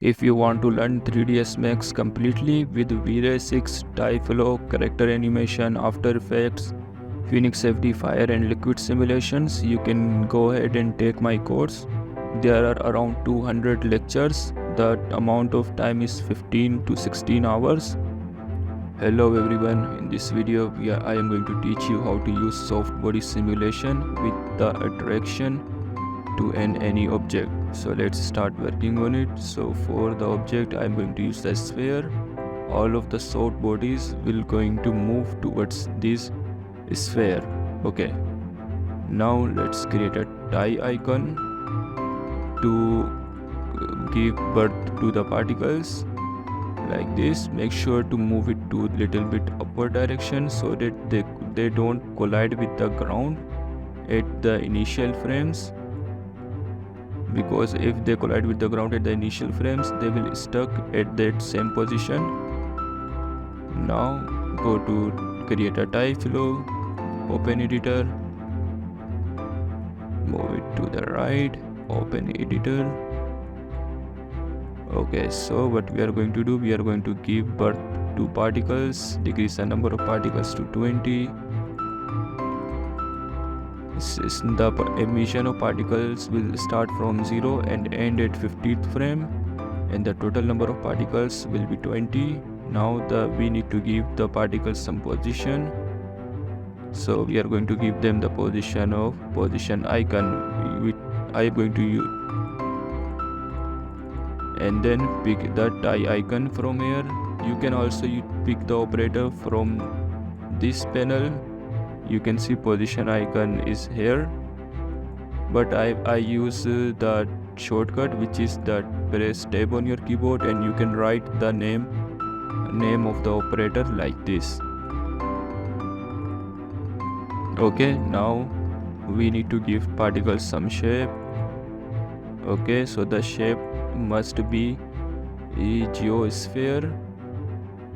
If you want to learn 3dsMax completely with V-Ray 6, Tyflow, character animation, After Effects, Phoenix FD, fire and liquid simulations, you can go ahead and take my course. There are around 200 lectures. The amount of time is 15 to 16 hours. Hello everyone, in this video I am going to teach you how to use soft body simulation with the attraction to any object. So let's start working on it. So for the object I am going to use the sphere. All of the soft bodies will going to move towards this sphere. Okay, now let's create a tie icon to give birth to the particles like this. Make sure to move it to little bit upward direction so that they don't collide with the ground at the initial frames, because if they collide with the ground at the initial frames they will stuck at that same position. Now go to create a Tyflow, open editor, move it to the right, open editor. Okay, so what we are going to do, we are going to give birth to particles, decrease the number of particles to 20. The emission of particles will start from 0 and end at 50th frame, and the total number of particles will be 20. Now we need to give the particles some position, so we are going to give them the position icon which I am going to use, and then pick the tie icon from here. You can also pick the operator from this panel. You can see position icon is here, but I use the shortcut, which is that press tab on your keyboard and you can write the name of the operator like this. Okay, now we need to give particles some shape. Okay, so the shape must be a geosphere,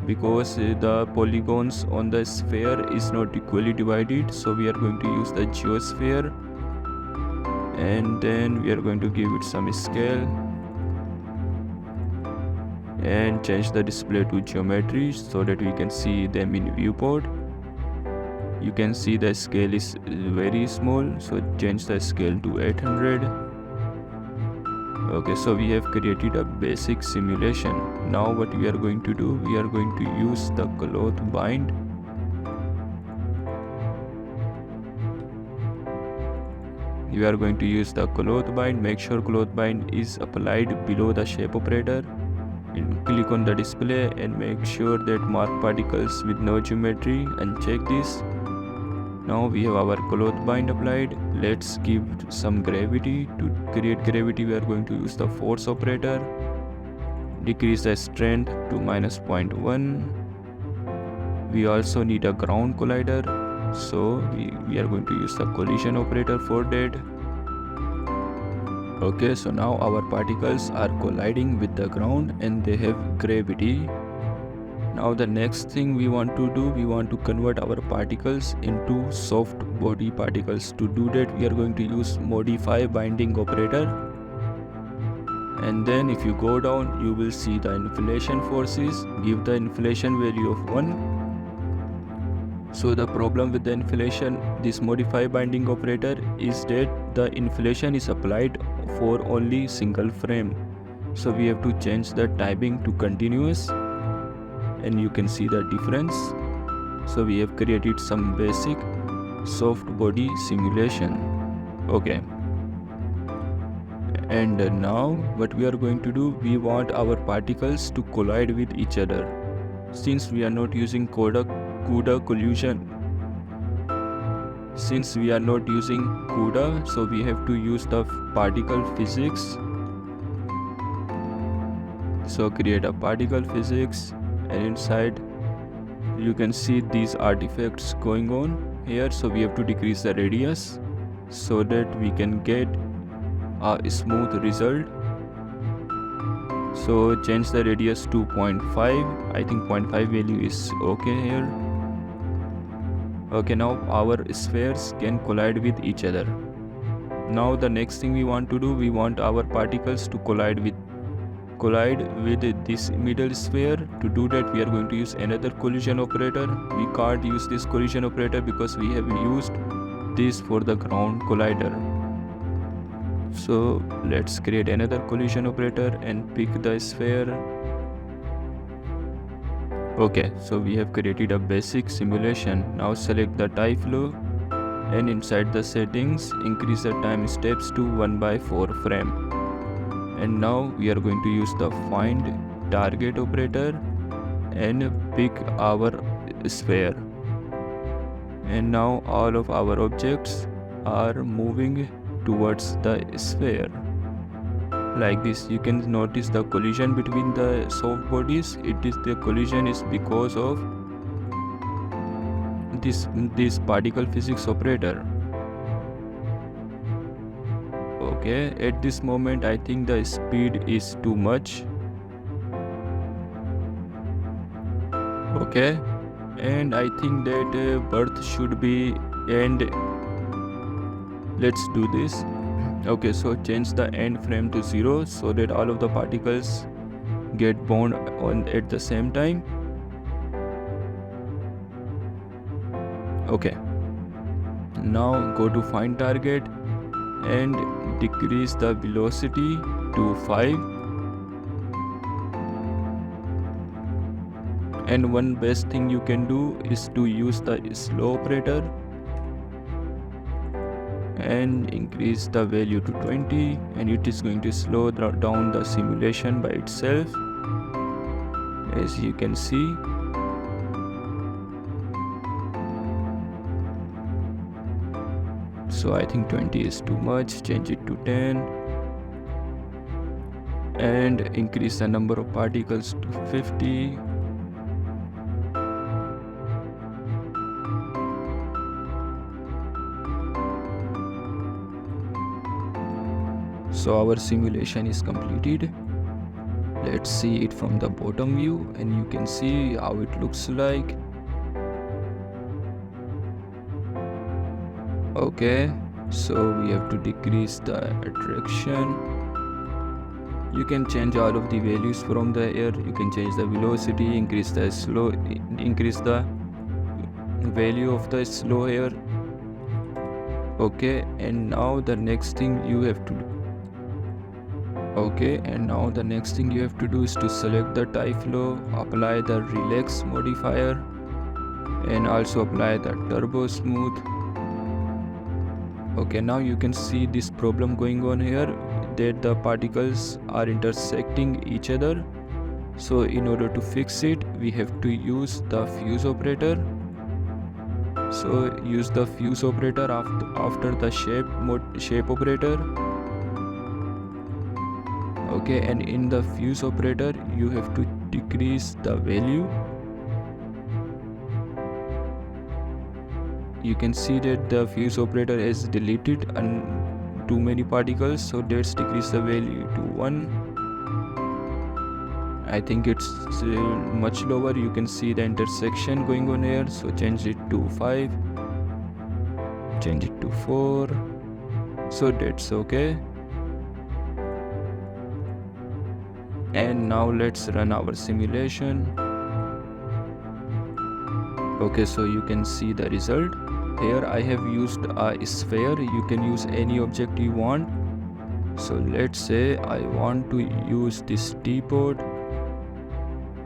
because the polygons on the sphere is not equally divided, so we are going to use the geosphere, and then we are going to give it some scale and change the display to geometry so that we can see them in viewport. You can see the scale is very small, so change the scale to 800. Okay, so we have created a basic simulation. Now what we are going to do, we are going to use the cloth bind. We are going to use the cloth bind. Make sure cloth bind is applied below the shape operator, and click on the display and make sure that mark particles with no geometry and check this. Now we have our cloth bind applied. Let's give some gravity. To create gravity we are going to use the force operator. Decrease the strength to -0.1. We also need a ground collider, so we are going to use the collision operator for that. Okay, so now our particles are colliding with the ground and they have gravity. Now the next thing we want to do, we want to convert our particles into soft body particles. To do that we are going to use modify binding operator, and then if you go down you will see the inflation forces. Give the inflation value of 1. So the problem with the inflation, this modify binding operator, is that the inflation is applied for only single frame, so we have to change the timing to continuous, and you can see the difference. So we have created some basic soft body simulation. Okay, and now what we are going to do, we want our particles to collide with each other. Since we are not using CUDA collision, so we have to use the particle physics. So create a particle physics, and inside you can see these artifacts going on here. So we have to decrease the radius so that we can get a smooth result. So change the radius to 0.5. I think 0.5 value is okay here. Okay, now our spheres can collide with each other. Now the next thing we want to do, we want our particles to collide collide with this middle sphere. To do that, we are going to use another collision operator. We can't use this collision operator because we have used this for the ground collider. So let's create another collision operator and pick the sphere. Okay, so we have created a basic simulation. Now select the Tyflow and inside the settings increase the time steps to 1/4 frame. And now we are going to use the find target operator and pick our sphere. And now all of our objects are moving towards the sphere. Like this, you can notice the collision between the soft bodies. The collision is because of this particle physics operator. Okay, at this moment I think the speed is too much. Okay, and I think that birth should be end. Let's do this. Okay, so change the end frame to 0 so that all of the particles get bound at the same time. Okay, now go to find target and decrease the velocity to 5. And one best thing you can do is to use the slow operator and increase the value to 20, and it is going to slow down the simulation by itself, as you can see. So I think 20 is too much, change it to 10 and increase the number of particles to 50. So our simulation is completed. Let's see it from the bottom view and you can see how it looks like. Okay, so we have to decrease the attraction. You can change all of the values from the air. You can change the velocity, increase the value of the slow air. Okay, and now the next thing you have to do. Okay, and now the next thing you have to do is to select the Tyflow, apply the relax modifier and also apply the turbo smooth. Okay, now you can see this problem going on here, that the particles are intersecting each other. So in order to fix it, we have to use the fuse operator. So use the fuse operator after the shape operator. Okay, and in the fuse operator you have to decrease the value. You can see that the fuse operator has deleted too many particles, so let's decrease the value to 1. I think it's much lower. You can see the intersection going on here, so change it to 5, change it to 4, so that's okay. And now let's run our simulation. Okay, so you can see the result. Here I have used a sphere. You can use any object you want. So let's say I want to use this teapot.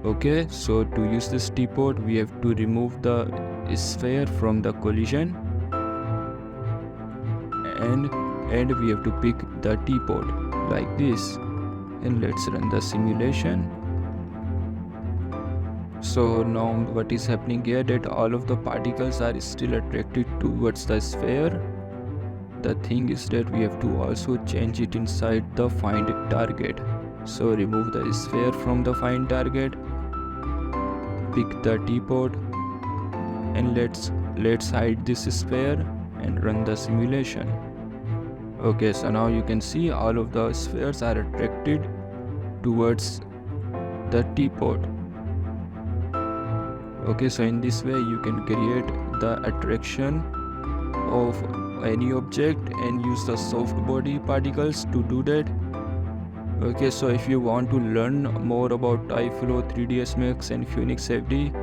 Okay, so to use this teapot we have to remove the sphere from the collision and we have to pick the teapot like this. And let's run the simulation. So now what is happening here, that all of the particles are still attracted towards the sphere. The thing is that we have to also change it inside the find target. So remove the sphere from the find target, pick the teapot, and let's hide this sphere and run the simulation. Okay, so now you can see all of the spheres are attracted towards the teapot. Okay, so in this way you can create the attraction of any object and use the soft body particles to do that. Okay, so if you want to learn more about Tyflow, 3DsMax and Phoenix FD,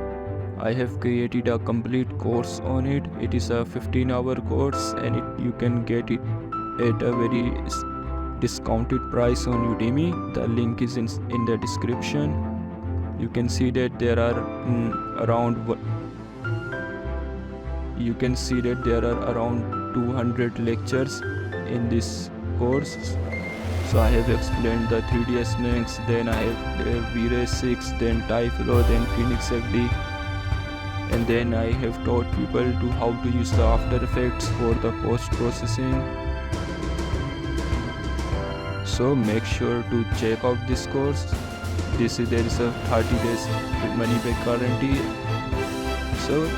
I have created a complete course on it. It is a 15-hour course and you can get it at a very discounted price on Udemy. The link is in the description. You can see that there are around 200 lectures in this course. So I have explained the 3DsMax, then I have V-Ray 6, then Tyflow, then Phoenix FD, and then I have taught people to how to use the After Effects for the post-processing. So make sure to check out this course. There is a 30 days money back guarantee. So